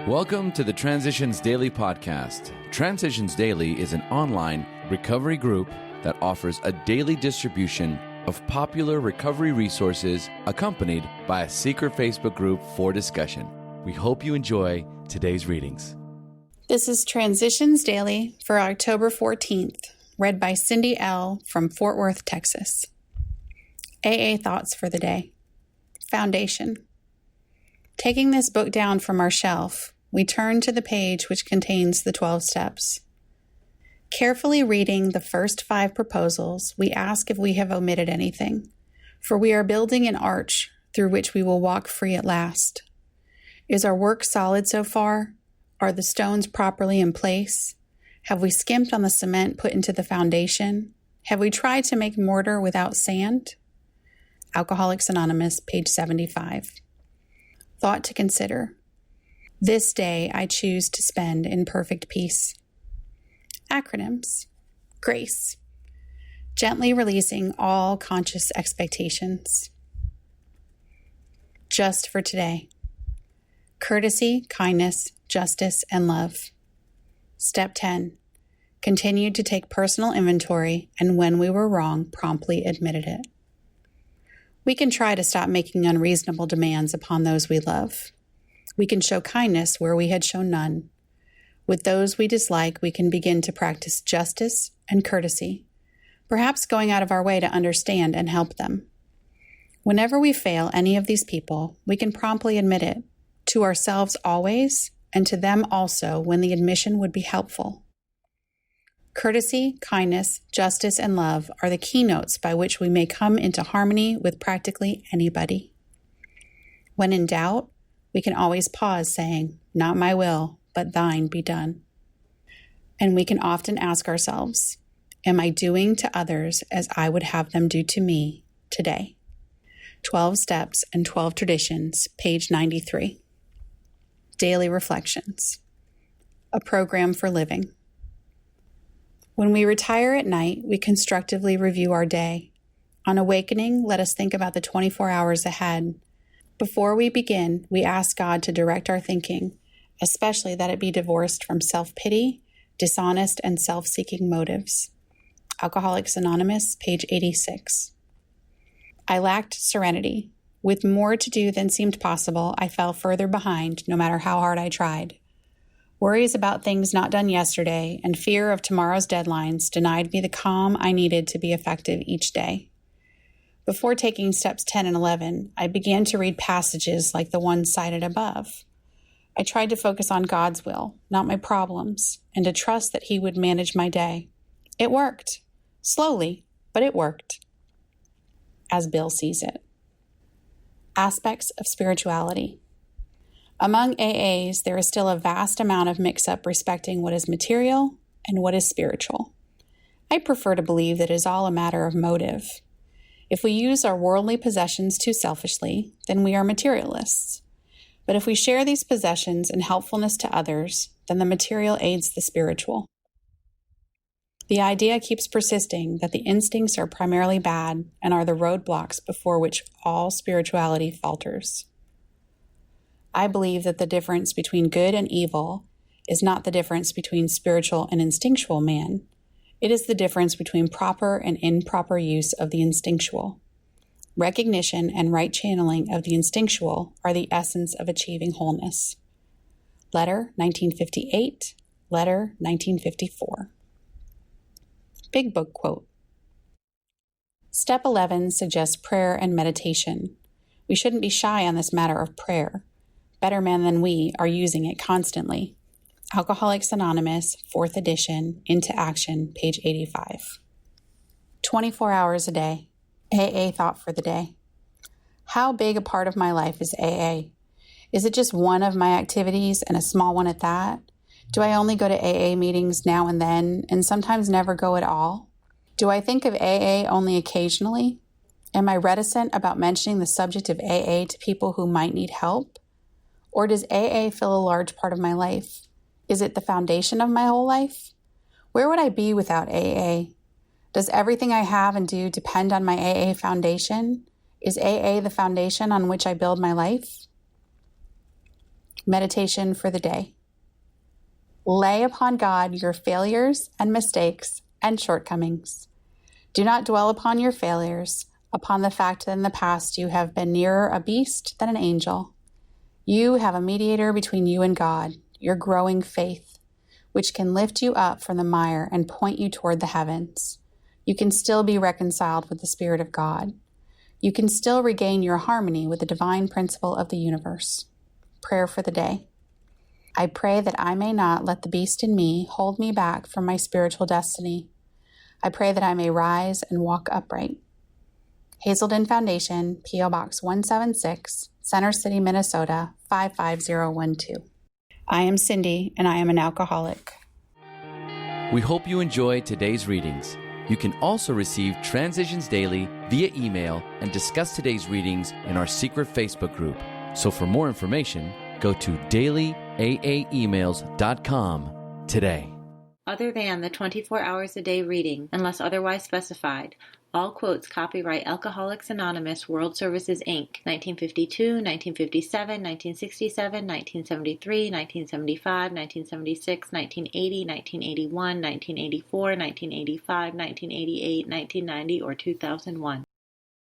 Welcome to the Transitions Daily podcast. Transitions Daily is an online recovery group that offers a daily distribution of popular recovery resources accompanied by a secret Facebook group for discussion. We hope you enjoy today's readings. This is Transitions Daily for October 14th, read by Cindy L. from Fort Worth, Texas. AA Thoughts for the Day. Foundation. Taking this book down from our shelf, we turn to the page which contains the 12 steps. Carefully reading the first 5 proposals, we ask if we have omitted anything, for we are building an arch through which we will walk free at last. Is our work solid so far? Are the stones properly in place? Have we skimped on the cement put into the foundation? Have we tried to make mortar without sand? Alcoholics Anonymous, page 75. Thought to consider. This day I choose to spend in perfect peace. Acronyms. GRACE. Gently releasing all conscious expectations. Just for today. Courtesy, kindness, justice, and love. Step 10. Continued to take personal inventory, and when we were wrong, promptly admitted it. We can try to stop making unreasonable demands upon those we love. We can show kindness where we had shown none. With those we dislike, we can begin to practice justice and courtesy, perhaps going out of our way to understand and help them. Whenever we fail any of these people, we can promptly admit it, to ourselves always, and to them also when the admission would be helpful. Courtesy, kindness, justice, and love are the keynotes by which we may come into harmony with practically anybody. When in doubt, we can always pause saying, "Not my will, but thine be done." And we can often ask ourselves, am I doing to others as I would have them do to me today? 12 Steps and 12 Traditions, page 93. Daily Reflections. A Program for Living. When we retire at night, we constructively review our day. On awakening, let us think about the 24 hours ahead. Before we begin, we ask God to direct our thinking, especially that it be divorced from self-pity, dishonest, and self-seeking motives. Alcoholics Anonymous, page 86. I lacked serenity. With more to do than seemed possible, I fell further behind, no matter how hard I tried. Worries about things not done yesterday and fear of tomorrow's deadlines denied me the calm I needed to be effective each day. Before taking steps 10 and 11, I began to read passages like the one cited above. I tried to focus on God's will, not my problems, and to trust that He would manage my day. It worked. Slowly, but it worked. As Bill sees it. Aspects of spirituality. Among AAs, there is still a vast amount of mix-up respecting what is material and what is spiritual. I prefer to believe that it is all a matter of motive. If we use our worldly possessions too selfishly, then we are materialists. But if we share these possessions in helpfulness to others, then the material aids the spiritual. The idea keeps persisting that the instincts are primarily bad and are the roadblocks before which all spirituality falters. I believe that the difference between good and evil is not the difference between spiritual and instinctual man. It is the difference between proper and improper use of the instinctual. Recognition and right channeling of the instinctual are the essence of achieving wholeness. Letter 1958, Letter 1954. Big Book Quote. Step 11 suggests prayer and meditation. We shouldn't be shy on this matter of prayer. Better men than we are using it constantly. Alcoholics Anonymous, 4th edition, Into Action, page 85. 24 hours a day. AA Thought for the Day. How big a part of my life is AA? Is it just one of my activities and a small one at that? Do I only go to AA meetings now and then and sometimes never go at all? Do I think of AA only occasionally? Am I reticent about mentioning the subject of AA to people who might need help? Or does AA fill a large part of my life? Is it the foundation of my whole life? Where would I be without AA? Does everything I have and do depend on my AA foundation? Is AA the foundation on which I build my life? Meditation for the day. Lay upon God your failures and mistakes and shortcomings. Do not dwell upon your failures, upon the fact that in the past you have been nearer a beast than an angel. You have a mediator between you and God, your growing faith, which can lift you up from the mire and point you toward the heavens. You can still be reconciled with the Spirit of God. You can still regain your harmony with the divine principle of the universe. Prayer for the day. I pray that I may not let the beast in me hold me back from my spiritual destiny. I pray that I may rise and walk upright. Hazelden Foundation, P.O. Box 176, Center City, Minnesota, 55012. I am Cindy, and I am an alcoholic. We hope you enjoyed today's readings. You can also receive Transitions Daily via email and discuss today's readings in our secret Facebook group. So for more information, go to dailyaaemails.com today. Other than the 24 hours a day reading, unless otherwise specified, all quotes copyright Alcoholics Anonymous World Services, Inc., 1952, 1957, 1967, 1973, 1975, 1976, 1980, 1981, 1984, 1985, 1988, 1990, or 2001.